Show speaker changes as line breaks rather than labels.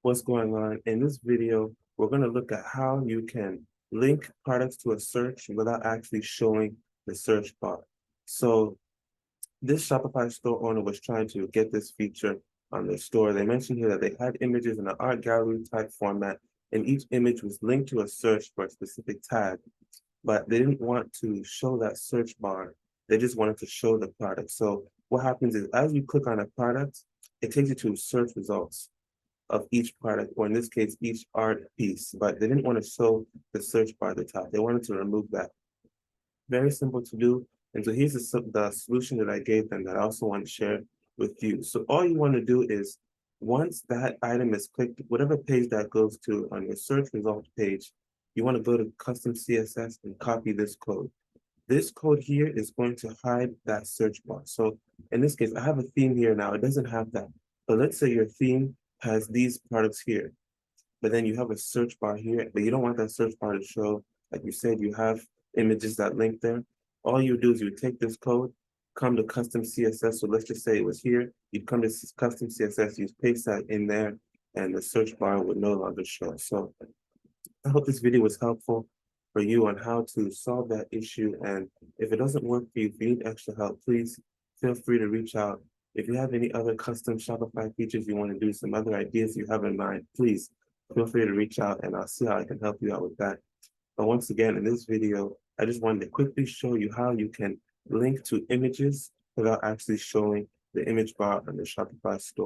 What's going on? In this video, we're going to look at how you can link products to a search without actually showing the search bar. So this Shopify store owner was trying to get this feature on their store. They mentioned here that they had images in an art gallery type format, and each image was linked to a search for a specific tag, but they didn't want to show that search bar. They just wanted to show the product. So what happens is as you click on a product, it takes you to search results of each product, or in this case, each art piece, but they didn't want to show the search bar at the top. They wanted to remove that. Very simple to do. And so here's the solution that I gave them that I also want to share with you. So all you want to do is once that item is clicked, whatever page that goes to on your search results page, you want to go to custom CSS and copy this code. This code here is going to hide that search bar. So in this case, I have a theme here now. It doesn't have that. But let's say your theme has these products here, but then you have a search bar here, but you don't want that search bar to show, like you said, you have images that link there. All you do is you take this code, come to custom CSS. So let's just say it was here. You'd come to custom CSS, you paste that in there, and the search bar would no longer show. So I hope this video was helpful for you on how to solve that issue. And if it doesn't work for you, if you need extra help, please feel free to reach out. If you have any other custom Shopify features you want to do, some other ideas you have in mind, please feel free to reach out and I'll see how I can help you out with that. But once again, in this video, I just wanted to quickly show you how you can link to images without actually showing the image bar on the Shopify store.